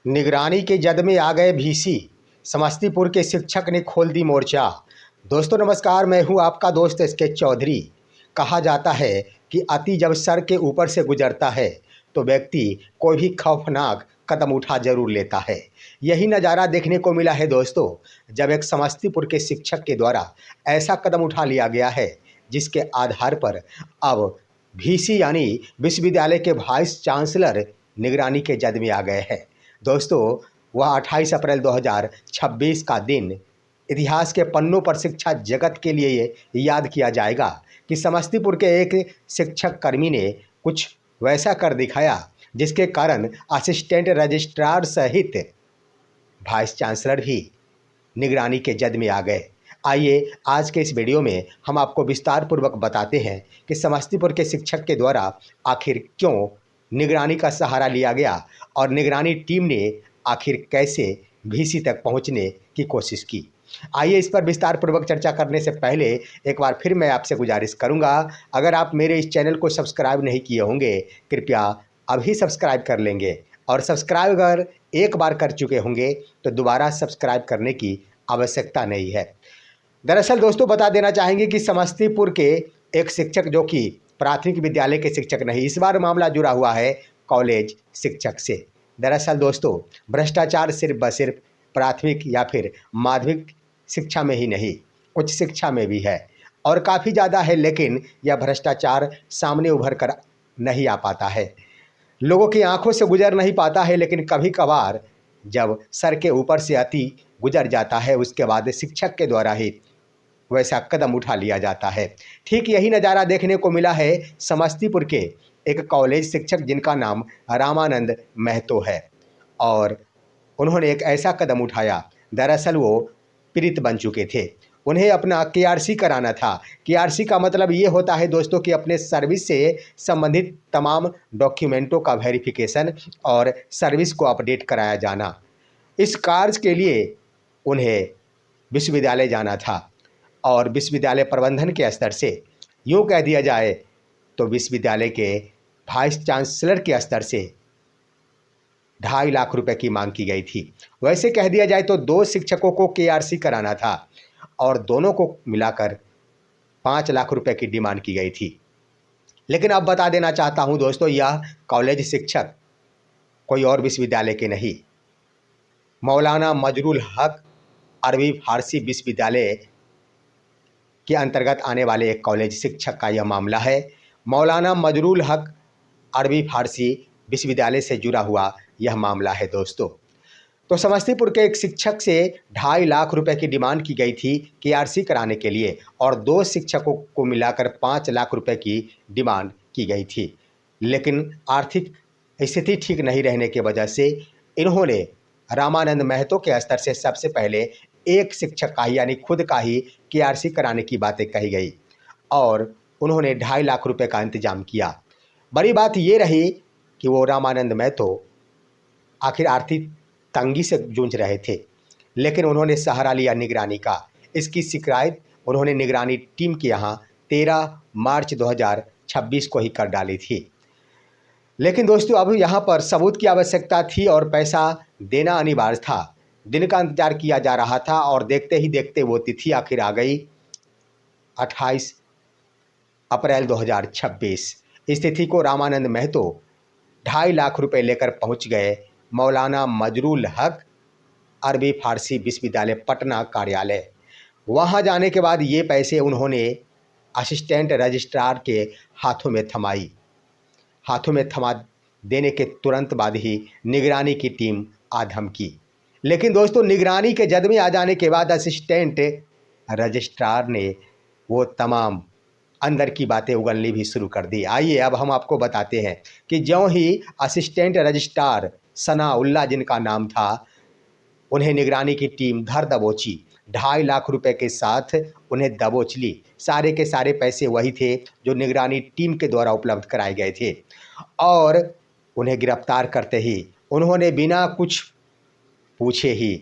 निगरानी के जद में आ गए भीसी। समस्तीपुर के शिक्षक ने खोल दी मोर्चा। दोस्तों नमस्कार, मैं हूं आपका दोस्त स्केच चौधरी। कहा जाता है कि अति जब सर के ऊपर से गुजरता है तो व्यक्ति कोई भी खौफनाक कदम उठा जरूर लेता है। यही नज़ारा देखने को मिला है दोस्तों, जब एक समस्तीपुर के शिक्षक के द्वारा ऐसा कदम उठा लिया गया है जिसके आधार पर अब भीसी यानी विश्वविद्यालय के वाइस चांसलर निगरानी के जद में आ गए हैं। दोस्तों, वह 28 अप्रैल 2026 का दिन इतिहास के पन्नों पर शिक्षा जगत के लिए ये याद किया जाएगा कि समस्तीपुर के एक शिक्षक कर्मी ने कुछ वैसा कर दिखाया जिसके कारण असिस्टेंट रजिस्ट्रार सहित वाइस चांसलर भी निगरानी के जद में आ गए। आइए आज के इस वीडियो में हम आपको विस्तार पूर्वक बताते हैं कि समस्तीपुर के शिक्षक के द्वारा आखिर क्यों निगरानी का सहारा लिया गया और निगरानी टीम ने आखिर कैसे भीसी तक पहुंचने की कोशिश की। आइए इस पर विस्तार पूर्वक चर्चा करने से पहले एक बार फिर मैं आपसे गुजारिश करूंगा, अगर आप मेरे इस चैनल को सब्सक्राइब नहीं किए होंगे कृपया अभी सब्सक्राइब कर लेंगे, और सब्सक्राइब अगर एक बार कर चुके होंगे तो दोबारा सब्सक्राइब करने की आवश्यकता नहीं है। दरअसल दोस्तों बता देना चाहेंगे कि समस्तीपुर के एक शिक्षक जो कि प्राथमिक विद्यालय के शिक्षक नहीं, इस बार मामला जुड़ा हुआ है कॉलेज शिक्षक से। दरअसल दोस्तों भ्रष्टाचार सिर्फ व सिर्फ प्राथमिक या फिर माध्यमिक शिक्षा में ही नहीं, उच्च शिक्षा में भी है और काफ़ी ज़्यादा है, लेकिन यह भ्रष्टाचार सामने उभर कर नहीं आ पाता है, लोगों की आंखों से गुजर नहीं पाता है। लेकिन कभी कभार जब सर के ऊपर से अति गुजर जाता है उसके बाद शिक्षक के द्वारा ही वैसा कदम उठा लिया जाता है। ठीक यही नज़ारा देखने को मिला है समस्तीपुर के एक कॉलेज शिक्षक जिनका नाम रामानंद महतो है, और उन्होंने एक ऐसा कदम उठाया। दरअसल वो पीड़ित बन चुके थे, उन्हें अपना केआरसी कराना था। केआरसी का मतलब ये होता है दोस्तों कि अपने सर्विस से संबंधित तमाम डॉक्यूमेंटों का वेरिफिकेशन और सर्विस को अपडेट कराया जाना। इस कार्य के लिए उन्हें विश्वविद्यालय जाना था और विश्वविद्यालय प्रबंधन के स्तर से, यूँ कह दिया जाए तो विश्वविद्यालय के वाइस चांसलर के स्तर से 2.5 लाख रुपए की मांग की गई थी। वैसे कह दिया जाए तो 2 शिक्षकों को केआरसी कराना था और दोनों को मिलाकर 5 लाख रुपए की डिमांड की गई थी। लेकिन अब बता देना चाहता हूं दोस्तों, यह कॉलेज शिक्षक कोई और विश्वविद्यालय के नहीं, मौलाना मजरूल हक अरबी फारसी विश्वविद्यालय के अंतर्गत आने वाले एक कॉलेज शिक्षक का यह मामला है। मौलाना मजरूल हक अरबी फारसी विश्वविद्यालय से जुड़ा हुआ यह मामला है दोस्तों। तो समस्तीपुर के एक शिक्षक से 2.5 लाख रुपए की डिमांड की गई थी केआरसी कराने के लिए और 2 शिक्षकों को मिलाकर 5 लाख रुपए की डिमांड की गई थी। लेकिन आर्थिक स्थिति ठीक नहीं रहने की वजह से इन्होंने रामानंद महतो के स्तर से सबसे पहले एक शिक्षक का ही यानी खुद का ही केआरसी कराने की बातें कही गई और उन्होंने 2.5 लाख रुपए का इंतजाम किया। बड़ी बात ये रही कि वो रामानंद महतो आखिर आर्थिक तंगी से जूझ रहे थे, लेकिन उन्होंने सहारा लिया निगरानी का। इसकी शिकायत उन्होंने निगरानी टीम के यहाँ 13 मार्च 2026 को ही कर डाली थी। लेकिन दोस्तों अब यहाँ पर सबूत की आवश्यकता थी और पैसा देना अनिवार्य था। दिन का इंतजार किया जा रहा था और देखते ही देखते वो तिथि आखिर आ गई 28 अप्रैल 2026। इस तिथि को रामानंद महतो 2.5 लाख रुपए लेकर पहुंच गए मौलाना मजरूल हक अरबी फारसी विश्वविद्यालय पटना कार्यालय। वहां जाने के बाद ये पैसे उन्होंने असिस्टेंट रजिस्ट्रार के हाथों में थमा देने के तुरंत बाद ही निगरानी की टीम आधम की। लेकिन दोस्तों निगरानी के जद में आ जाने के बाद असिस्टेंट रजिस्ट्रार ने वो तमाम अंदर की बातें उगलनी भी शुरू कर दी। आइए अब हम आपको बताते हैं कि ज्यों ही असिस्टेंट रजिस्ट्रार सनाउल्लाह जिनका नाम था, उन्हें निगरानी की टीम धर दबोची, 2.5 लाख रुपए के साथ उन्हें दबोच ली। सारे के सारे पैसे वही थे जो निगरानी टीम के द्वारा उपलब्ध कराए गए थे और उन्हें गिरफ्तार करते ही उन्होंने बिना कुछ पूछे ही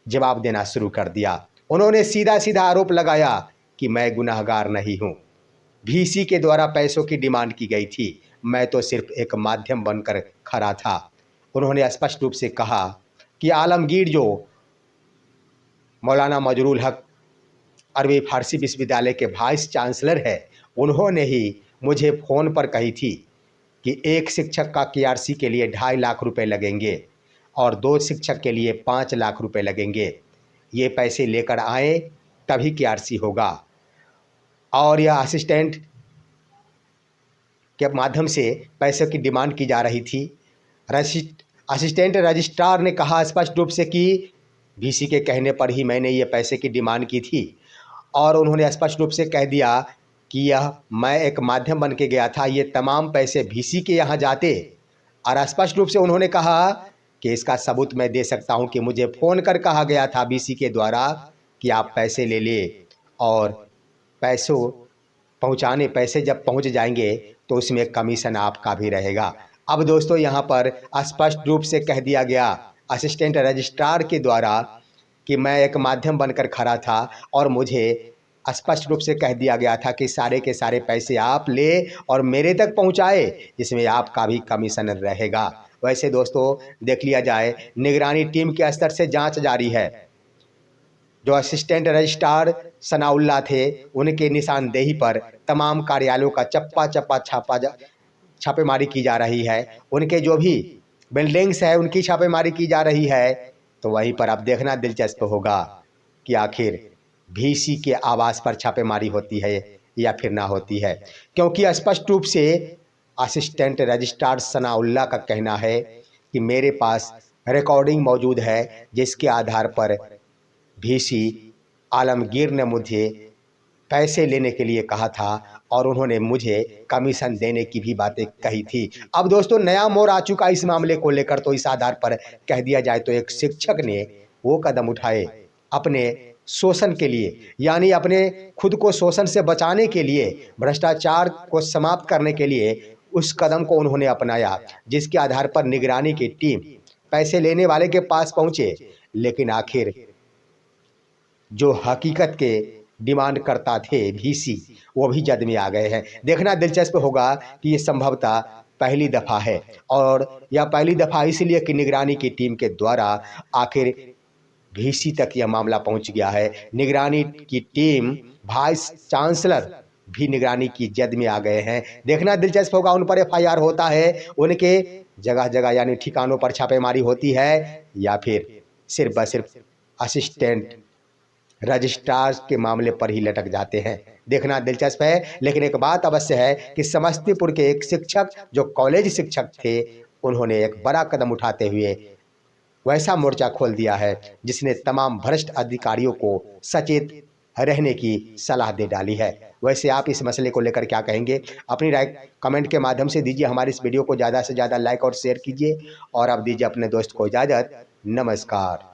जवाब देना शुरू कर दिया। उन्होंने सीधा सीधा आरोप लगाया कि मैं गुनाहगार नहीं हूँ, भीसी के द्वारा पैसों की डिमांड की गई थी, मैं तो सिर्फ एक माध्यम बनकर खड़ा था। उन्होंने स्पष्ट रूप से कहा कि आलमगीर जो मौलाना मजरूल हक अरबी फारसी विश्वविद्यालय के वाइस चांसलर है, उन्होंने ही मुझे फ़ोन पर कही थी कि एक शिक्षक का केआरसी के लिए 2.5 लाख रुपए लगेंगे और 2 शिक्षक के लिए 5 लाख रुपए लगेंगे। ये पैसे लेकर आएँ तभी केआरसी होगा। और यह असिस्टेंट के माध्यम से पैसों की डिमांड की जा रही थी। असिस्टेंट रजिस्ट्रार ने कहा स्पष्ट रूप से कि वीसी के कहने पर ही मैंने ये पैसे की डिमांड की थी और उन्होंने स्पष्ट रूप से कह दिया कि यह मैं एक माध्यम बन के गया था, ये तमाम पैसे वीसी के यहाँ जाते। और स्पष्ट रूप से उन्होंने कहा कि इसका सबूत मैं दे सकता हूँ कि मुझे फ़ोन कर कहा गया था वीसी के द्वारा कि आप पैसे ले ले और पैसे जब पहुँच जाएंगे तो उसमें कमीशन आपका भी रहेगा। अब दोस्तों यहाँ पर स्पष्ट रूप से कह दिया गया असिस्टेंट रजिस्ट्रार के द्वारा कि मैं एक माध्यम बनकर खड़ा था और मुझे स्पष्ट रूप से कह दिया गया था कि सारे के सारे पैसे आप ले और मेरे तक पहुंचाए, इसमें आपका भी कमीशन रहेगा। वैसे दोस्तों देख लिया जाए, निगरानी टीम के स्तर से जांच जारी है। जो असिस्टेंट रजिस्ट्रार सनाउल्लाह थे, उनके निशानदेही पर तमाम कार्यालयों का चप्पा चप्पा छापेमारी की जा रही है। उनके जो भी बिल्डिंग्स है उनकी छापेमारी की जा रही है। तो वहीं पर अब देखना दिलचस्प होगा कि आखिर वीसी के आवास पर छापेमारी होती है या फिर ना होती है, क्योंकि स्पष्ट रूप से असिस्टेंट रजिस्ट्रार सनाउल्लाह का कहना है कि मेरे पास रिकॉर्डिंग मौजूद है जिसके आधार पर वीसी आलमगीर ने मुझे पैसे लेने के लिए कहा था और उन्होंने मुझे कमीशन देने की भी बातें कही थी। अब दोस्तों नया मोड़ आ चुका इस मामले को लेकर। तो इस आधार पर कह दिया जाए तो एक शिक्षक ने वो कदम उठाए अपने शोषण के लिए, यानी अपने खुद को शोषण से बचाने के लिए, भ्रष्टाचार को समाप्त करने के लिए उस कदम को उन्होंने अपनाया, जिसके आधार पर निगरानी की टीम पैसे लेने वाले के पास पहुंचे। लेकिन आखिर जो हकीकत के डिमांड करता थे वीसी, वो भी जद में आ गए हैं। देखना दिलचस्प होगा कि ये संभवतः पहली दफ़ा है और यह पहली दफ़ा इसलिए कि निगरानी की टीम के द्वारा आखिर वीसी तक यह मामला पहुंच गया है। निगरानी की टीम वाइस चांसलर भी निगरानी की जद में आ गए हैं। देखना दिलचस्प होगा, उन पर एफआईआर होता है, उनके जगह जगह यानी ठिकानों पर छापेमारी होती है या फिर सिर्फ ब सिर्फ असिस्टेंट रजिस्ट्रार के मामले पर ही लटक जाते हैं। देखना दिलचस्प है। लेकिन एक बात अवश्य है कि समस्तीपुर के एक शिक्षक जो कॉलेज शिक्षक थे, उन्होंने एक बड़ा कदम उठाते हुए वैसा मोर्चा खोल दिया है जिसने तमाम भ्रष्ट अधिकारियों को सचेत रहने की सलाह दे डाली है। वैसे आप इस मसले को लेकर क्या कहेंगे? अपनी राय कमेंट के माध्यम से दीजिए। हमारी इस वीडियो को ज़्यादा से ज़्यादा लाइक और शेयर कीजिए और अब दीजिए अपने दोस्त को इजाज़त। नमस्कार।